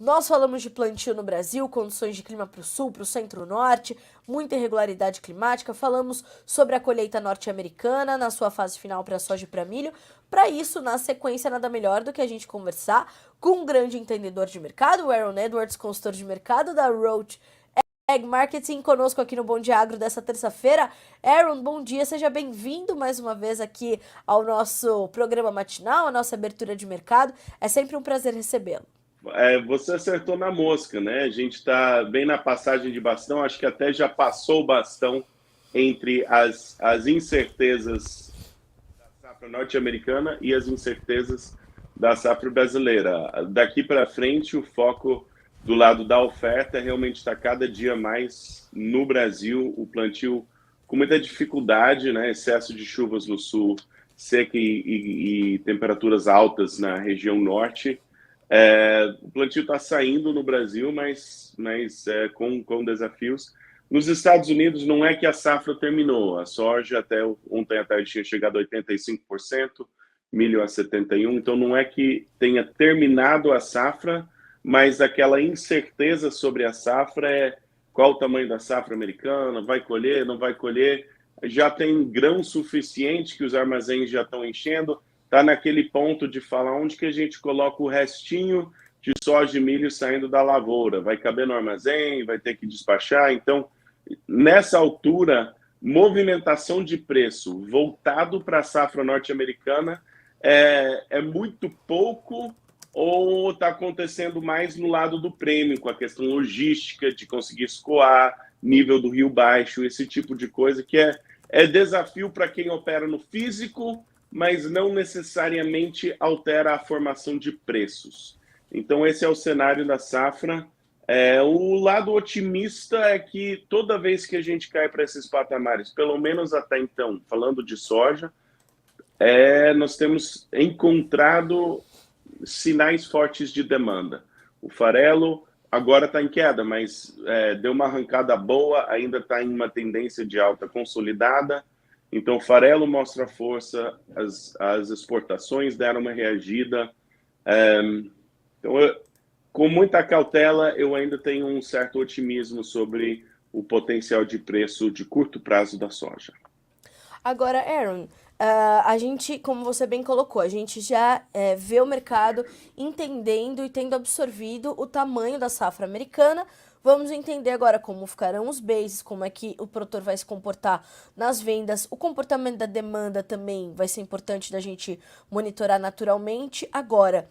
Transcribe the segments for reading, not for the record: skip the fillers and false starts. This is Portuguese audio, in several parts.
Nós falamos de plantio no Brasil, condições de clima para o sul, para o centro-norte, muita irregularidade climática. Falamos sobre a colheita norte-americana na sua fase final para soja e para milho. Para isso, na sequência, nada melhor do que a gente conversar com um grande entendedor de mercado, o Aaron Edwards, consultor de mercado da Roach Ag Marketing, conosco aqui no Bom Dia Agro dessa terça-feira. Aaron, bom dia, seja bem-vindo mais uma vez aqui ao nosso programa matinal, a nossa abertura de mercado. É sempre um prazer recebê-lo. Você acertou na mosca, né? A gente está bem na passagem de bastão, acho que até já passou o bastão entre as incertezas da safra norte-americana e as incertezas da safra brasileira. Daqui para frente, o foco do lado da oferta realmente está cada dia mais no Brasil, o plantio com muita dificuldade, né? Excesso de chuvas no sul, seca e temperaturas altas na região norte. O plantio está saindo no Brasil, mas com desafios. Nos Estados Unidos, não é que a safra terminou. A soja, até ontem à tarde, tinha chegado a 85%, milho a 71%. Então, não é que tenha terminado a safra, mas aquela incerteza sobre a safra qual o tamanho da safra americana, vai colher, não vai colher. Já tem grão suficiente que os armazéns já estão enchendo. Está naquele ponto de falar onde que a gente coloca o restinho de soja e milho saindo da lavoura. Vai caber no armazém, vai ter que despachar. Então, nessa altura, movimentação de preço voltado para a safra norte-americana é muito pouco, ou está acontecendo mais no lado do prêmio, com a questão logística de conseguir escoar, nível do rio baixo, esse tipo de coisa que é desafio para quem opera no físico, mas não necessariamente altera a formação de preços. Então, esse é o cenário da safra. O lado otimista é que toda vez que a gente cai para esses patamares, pelo menos até então, falando de soja, nós temos encontrado sinais fortes de demanda. O farelo agora está em queda, mas deu uma arrancada boa, ainda está em uma tendência de alta consolidada. Então, o farelo mostra força, as exportações deram uma reagida. Então, com muita cautela, eu ainda tenho um certo otimismo sobre o potencial de preço de curto prazo da soja. Agora, Aaron, a gente, como você bem colocou, a gente já vê o mercado entendendo e tendo absorvido o tamanho da safra americana. Vamos entender agora como ficarão os bases, como é que o produtor vai se comportar nas vendas. O comportamento da demanda também vai ser importante da gente monitorar naturalmente. Agora,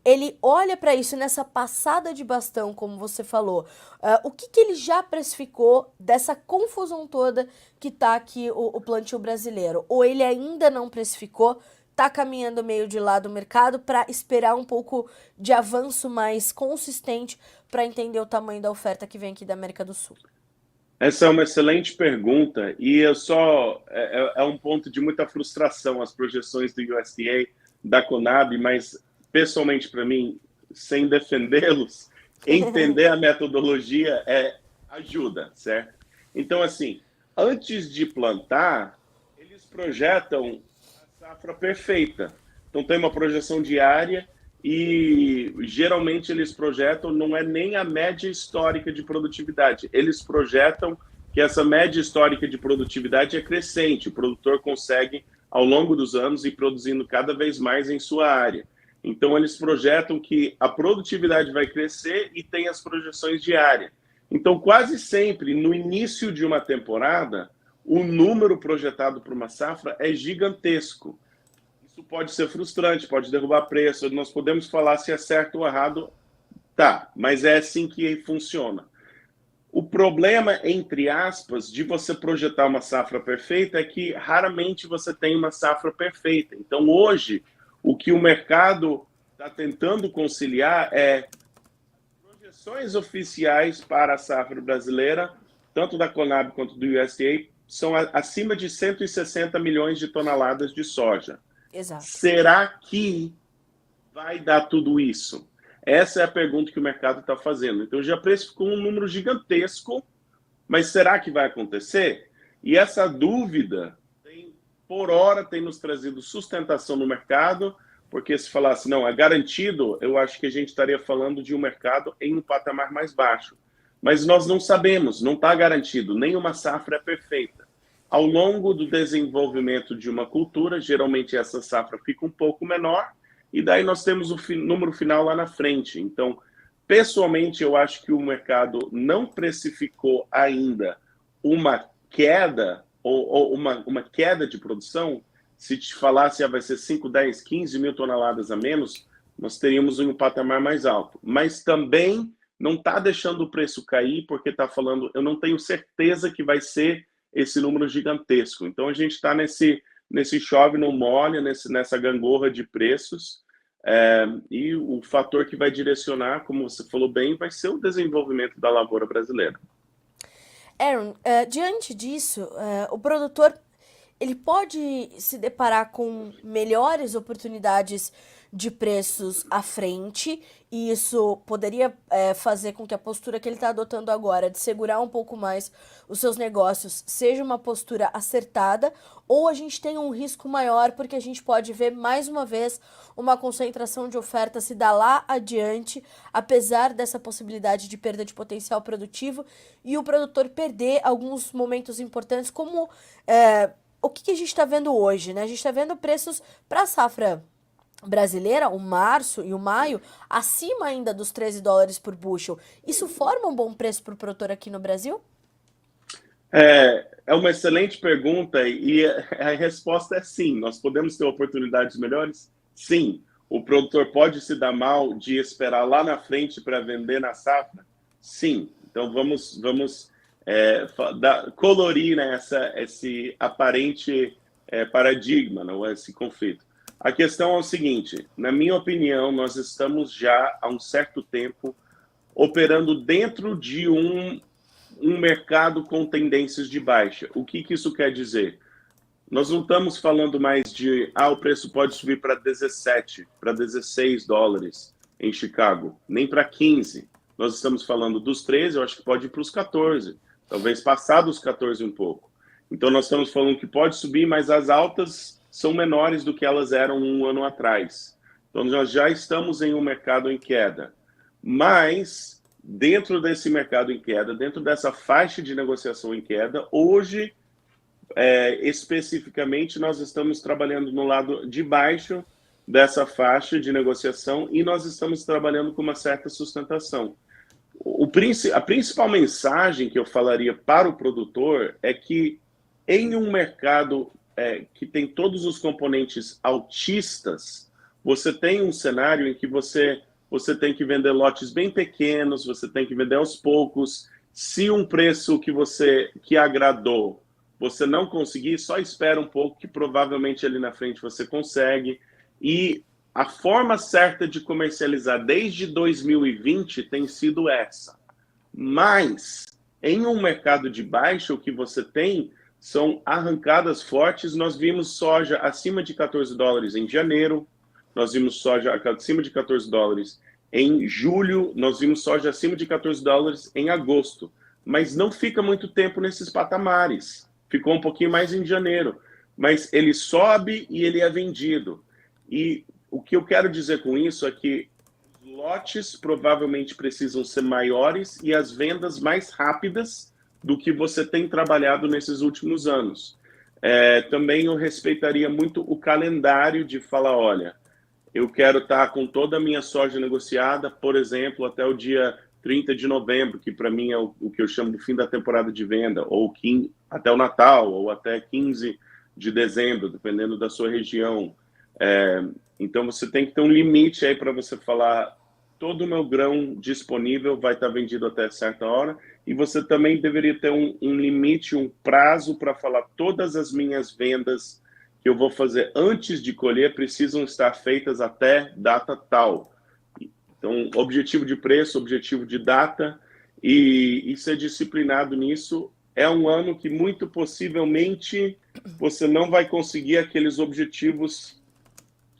ele olha para isso nessa passada de bastão, como você falou. O que ele já precificou dessa confusão toda que está aqui o plantio brasileiro? Ou ele ainda não precificou, está caminhando meio de lado o mercado para esperar um pouco de avanço mais consistente para entender o tamanho da oferta que vem aqui da América do Sul? Essa é uma excelente pergunta e é um ponto de muita frustração as projeções do USDA, da Conab, mas pessoalmente para mim, sem defendê-los, entender a metodologia ajuda, certo? Então, assim, antes de plantar, eles projetam a safra perfeita. Então, tem uma projeção diária e geralmente eles projetam, não é nem a média histórica de produtividade, eles projetam que essa média histórica de produtividade é crescente, o produtor consegue, ao longo dos anos, ir produzindo cada vez mais em sua área. Então, eles projetam que a produtividade vai crescer e tem as projeções diárias. Então, quase sempre, no início de uma temporada, o número projetado para uma safra é gigantesco. Isso pode ser frustrante, pode derrubar preço, nós podemos falar se é certo ou errado, tá, mas é assim que funciona. O problema, entre aspas, de você projetar uma safra perfeita é que raramente você tem uma safra perfeita. Então, hoje, o que o mercado está tentando conciliar é projeções oficiais para a safra brasileira, tanto da Conab quanto do USDA, são acima de 160 milhões de toneladas de soja. Exato. Será que vai dar tudo isso? Essa é a pergunta que o mercado está fazendo. Então, já precificou um número gigantesco, mas será que vai acontecer? E essa dúvida, por hora, tem nos trazido sustentação no mercado, porque se falasse, não, é garantido, eu acho que a gente estaria falando de um mercado em um patamar mais baixo. Mas nós não sabemos, não está garantido, nenhuma safra é perfeita. Ao longo do desenvolvimento de uma cultura, geralmente essa safra fica um pouco menor, e daí nós temos o número final lá na frente. Então, pessoalmente, eu acho que o mercado não precificou ainda uma queda, ou uma queda de produção. Se te falasse, vai ser 5, 10, 15 mil toneladas a menos, nós teríamos um patamar mais alto. Mas também não está deixando o preço cair, porque está falando, eu não tenho certeza que vai ser esse número gigantesco. Então, a gente está nesse chove não molha, nessa gangorra de preços, e o fator que vai direcionar, como você falou bem, vai ser o desenvolvimento da lavoura brasileira. Aaron, diante disso, o produtor ele pode se deparar com melhores oportunidades de preços à frente, e isso poderia fazer com que a postura que ele está adotando agora de segurar um pouco mais os seus negócios seja uma postura acertada, ou a gente tem um risco maior porque a gente pode ver mais uma vez uma concentração de oferta se dar lá adiante, apesar dessa possibilidade de perda de potencial produtivo e o produtor perder alguns momentos importantes, como o que a gente está vendo hoje, né? A gente está vendo preços para a safra brasileira, o março e o maio, acima ainda dos 13 dólares por bushel. Isso forma um bom preço para o produtor aqui no Brasil? É uma excelente pergunta, e a resposta é sim. Nós podemos ter oportunidades melhores? Sim. O produtor pode se dar mal de esperar lá na frente para vender na safra? Sim. Então vamos colorir, né, esse aparente paradigma, não, esse conflito. A questão é o seguinte, na minha opinião, nós estamos já há um certo tempo operando dentro de um mercado com tendências de baixa. O que isso quer dizer? Nós não estamos falando mais de o preço pode subir para 17, para 16 dólares em Chicago, nem para 15. Nós estamos falando dos 13, eu acho que pode ir para os 14, talvez passar dos 14 um pouco. Então nós estamos falando que pode subir, mas as altas são menores do que elas eram um ano atrás. Então nós já estamos em um mercado em queda. Mas dentro desse mercado em queda, dentro dessa faixa de negociação em queda, hoje, especificamente, nós estamos trabalhando no lado de baixo dessa faixa de negociação e nós estamos trabalhando com uma certa sustentação. A principal mensagem que eu falaria para o produtor é que em um mercado que tem todos os componentes altistas, você tem um cenário em que você tem que vender lotes bem pequenos, você tem que vender aos poucos. Se um preço que agradou, você não conseguir, só espera um pouco que provavelmente ali na frente você consegue. E a forma certa de comercializar desde 2020 tem sido essa. Mas em um mercado de baixa, o que você tem são arrancadas fortes. Nós vimos soja acima de 14 dólares em janeiro, nós vimos soja acima de 14 dólares em julho, nós vimos soja acima de 14 dólares em agosto. Mas não fica muito tempo nesses patamares. Ficou um pouquinho mais em janeiro. Mas ele sobe e ele é vendido. E o que eu quero dizer com isso é que os lotes provavelmente precisam ser maiores e as vendas mais rápidas do que você tem trabalhado nesses últimos anos. Também eu respeitaria muito o calendário de falar, olha, eu quero estar com toda a minha soja negociada, por exemplo, até o dia 30 de novembro, que para mim é o que eu chamo de fim da temporada de venda, ou até o Natal, ou até 15 de dezembro, dependendo da sua região. Então você tem que ter um limite aí para você falar, todo o meu grão disponível vai estar vendido até certa hora, e você também deveria ter um limite, um prazo para falar, todas as minhas vendas que eu vou fazer antes de colher precisam estar feitas até data tal. Então, objetivo de preço, objetivo de data, e ser disciplinado nisso. É um ano que muito possivelmente você não vai conseguir aqueles objetivos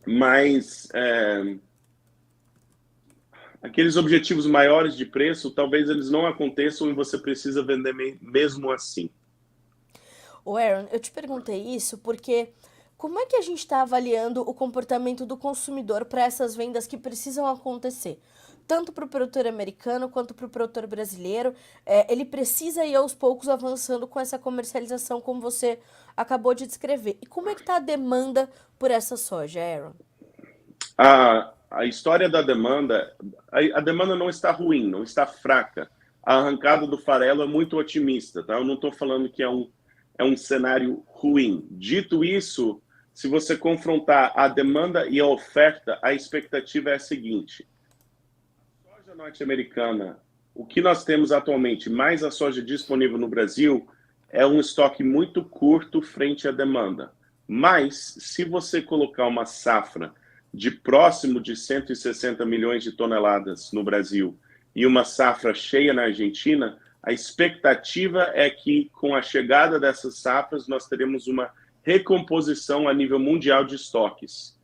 mais... aqueles objetivos maiores de preço, talvez eles não aconteçam e você precisa vender mesmo assim. Aaron, eu te perguntei isso porque como é que a gente está avaliando o comportamento do consumidor para essas vendas que precisam acontecer? Tanto para o produtor americano quanto para o produtor brasileiro, ele precisa ir aos poucos avançando com essa comercialização, como você acabou de descrever. E como é que está a demanda por essa soja, Aaron? A história da demanda, a demanda não está ruim, não está fraca. A arrancada do farelo é muito otimista, tá? Eu não estou falando que é um cenário ruim. Dito isso, se você confrontar a demanda e a oferta, a expectativa é a seguinte: a soja norte-americana, o que nós temos atualmente, mais a soja disponível no Brasil, é um estoque muito curto frente à demanda. Mas, se você colocar uma safra de próximo de 160 milhões de toneladas no Brasil e uma safra cheia na Argentina, a expectativa é que, com a chegada dessas safras, nós teremos uma recomposição a nível mundial de estoques.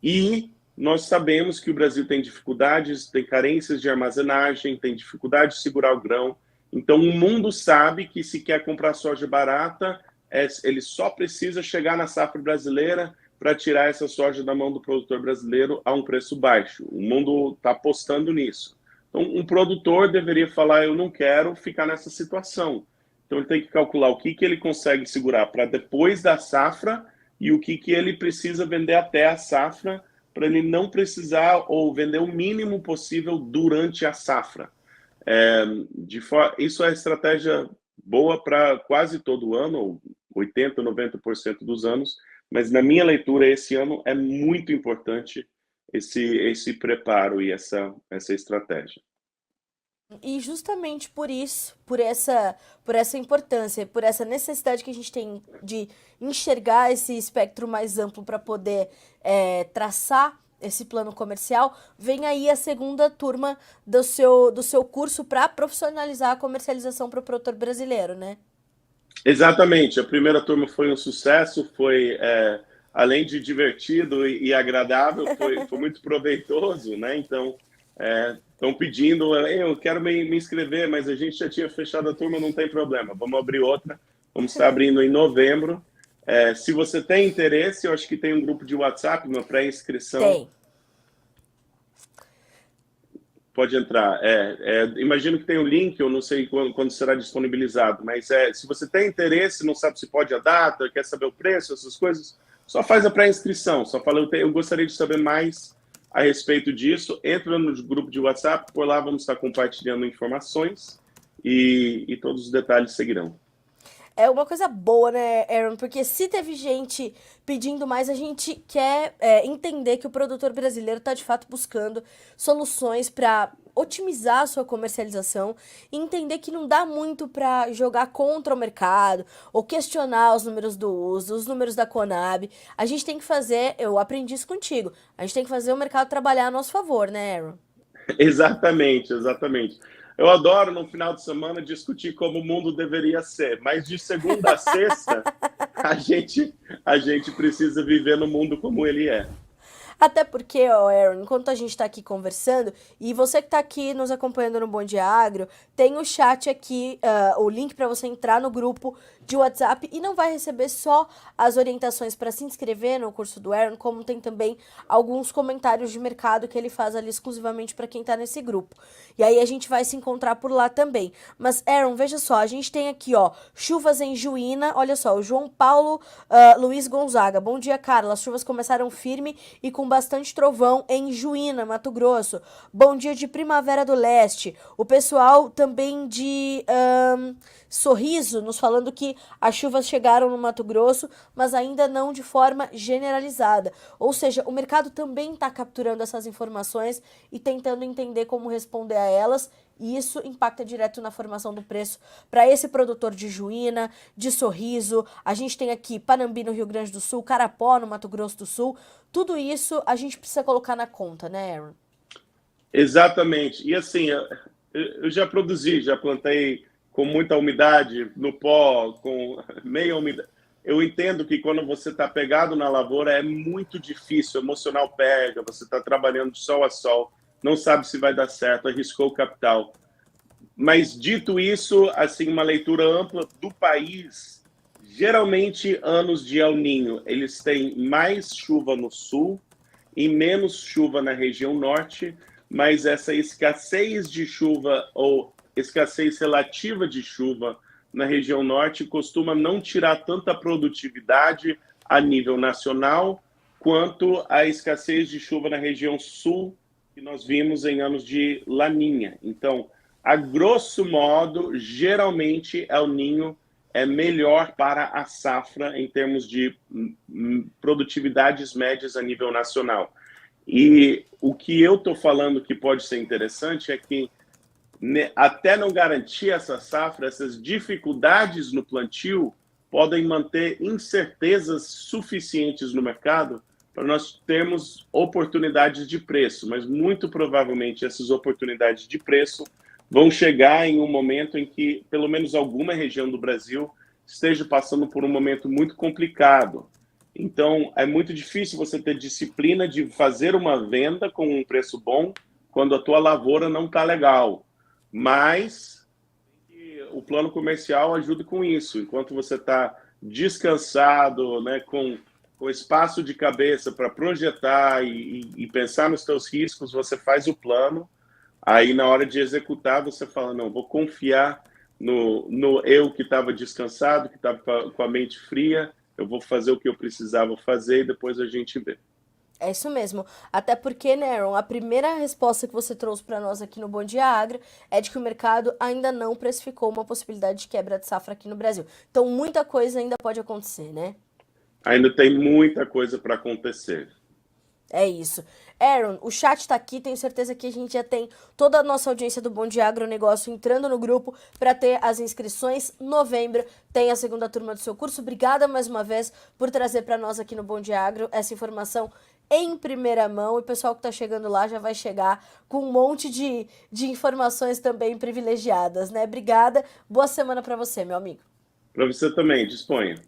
E nós sabemos que o Brasil tem dificuldades, tem carências de armazenagem, tem dificuldade de segurar o grão. Então, o mundo sabe que, se quer comprar soja barata, ele só precisa chegar na safra brasileira para tirar essa soja da mão do produtor brasileiro a um preço baixo. O mundo está apostando nisso. Então, um produtor deveria falar: eu não quero ficar nessa situação. Então, ele tem que calcular o que ele consegue segurar para depois da safra e o que ele precisa vender até a safra, para ele não precisar ou vender o mínimo possível durante a safra. Isso é estratégia boa para quase todo ano, ou 80%, 90% dos anos, mas na minha leitura, esse ano é muito importante esse preparo e essa estratégia. E justamente por isso, por essa importância, por essa necessidade que a gente tem de enxergar esse espectro mais amplo para poder traçar esse plano comercial, vem aí a segunda turma do seu curso para profissionalizar a comercialização para o produtor brasileiro, né? Exatamente. A primeira turma foi um sucesso, além de divertido e agradável, foi muito proveitoso, né? Então, estão pedindo: eu quero me inscrever, mas a gente já tinha fechado a turma, não tem problema, vamos abrir outra, vamos estar abrindo em novembro. Se você tem interesse, eu acho que tem um grupo de WhatsApp, uma pré-inscrição. Tem. Pode entrar. Imagino que tem um link, eu não sei quando será disponibilizado, mas se você tem interesse, não sabe se pode a data, quer saber o preço, essas coisas, só faz a pré-inscrição. Só fala: eu gostaria de saber mais a respeito disso. Entra no grupo de WhatsApp, por lá vamos estar compartilhando informações e todos os detalhes seguirão. É uma coisa boa, né, Aaron? Porque se teve gente pedindo mais, a gente quer entender que o produtor brasileiro está de fato buscando soluções para otimizar a sua comercialização e entender que não dá muito para jogar contra o mercado ou questionar os números do uso, os números da Conab. A gente tem que fazer, eu aprendi isso contigo, a gente tem que fazer o mercado trabalhar a nosso favor, né, Aaron? Exatamente, exatamente. Eu adoro, no final de semana, discutir como o mundo deveria ser, mas de segunda a sexta, a gente precisa viver no mundo como ele é. Até porque, ó, Aaron, enquanto a gente tá aqui conversando, e você que tá aqui nos acompanhando no Bom Dia Agro, tem o chat aqui, o link para você entrar no grupo de WhatsApp e não vai receber só as orientações para se inscrever no curso do Aaron, como tem também alguns comentários de mercado que ele faz ali exclusivamente para quem tá nesse grupo. E aí a gente vai se encontrar por lá também. Mas, Aaron, veja só, a gente tem aqui, ó, chuvas em Juína, olha só, o João Paulo Luiz Gonzaga. Bom dia, Carla. As chuvas começaram firme e com bastante trovão em Juína, Mato Grosso. Bom dia de Primavera do Leste. O pessoal também de Sorriso nos falando que as chuvas chegaram no Mato Grosso, mas ainda não de forma generalizada. Ou seja, o mercado também está capturando essas informações e tentando entender como responder a elas, e isso impacta direto na formação do preço para esse produtor de Juína, de Sorriso. A gente tem aqui Panambi no Rio Grande do Sul, Carapó no Mato Grosso do Sul. Tudo isso a gente precisa colocar na conta, né, Aaron? Exatamente. E assim, eu já produzi, já plantei com muita umidade, no pó, com meia umidade. Eu entendo que quando você está pegado na lavoura é muito difícil, o emocional pega, você está trabalhando de sol a sol, não sabe se vai dar certo, arriscou o capital. Mas, dito isso, assim, uma leitura ampla do país Geralmente, anos de El Niño, eles têm mais chuva no sul e menos chuva na região norte, mas essa escassez de chuva ou escassez relativa de chuva na região norte costuma não tirar tanta produtividade a nível nacional quanto a escassez de chuva na região sul que nós vimos em anos de Laninha. Então, a grosso modo, geralmente El Niño é melhor para a safra em termos de produtividades médias a nível nacional. E o que eu estou falando que pode ser interessante é que, até não garantir essa safra, essas dificuldades no plantio podem manter incertezas suficientes no mercado para nós termos oportunidades de preço, mas muito provavelmente essas oportunidades de preço vão chegar em um momento em que, pelo menos alguma região do Brasil, esteja passando por um momento muito complicado. Então, é muito difícil você ter disciplina de fazer uma venda com um preço bom quando a tua lavoura não está legal. Mas o plano comercial ajuda com isso. Enquanto você está descansado, né, com espaço de cabeça para projetar e pensar nos teus riscos, você faz o plano. Aí, na hora de executar, você fala, não, vou confiar no eu que estava descansado, que estava com a mente fria, eu vou fazer o que eu precisava fazer e depois a gente vê. É isso mesmo. Até porque, né, Aaron, a primeira resposta que você trouxe para nós aqui no Bom Dia Agro é de que o mercado ainda não precificou uma possibilidade de quebra de safra aqui no Brasil. Então, muita coisa ainda pode acontecer, né? Ainda tem muita coisa para acontecer. É isso. Aaron, o chat tá aqui, tenho certeza que a gente já tem toda a nossa audiência do Bom Dia Agronegócio entrando no grupo para ter as inscrições. Novembro tem a segunda turma do seu curso. Obrigada mais uma vez por trazer para nós aqui no Bom Dia Agro essa informação em primeira mão. E o pessoal que tá chegando lá já vai chegar com um monte de informações também privilegiadas, né? Obrigada. Boa semana para você, meu amigo. Para você também, disponha.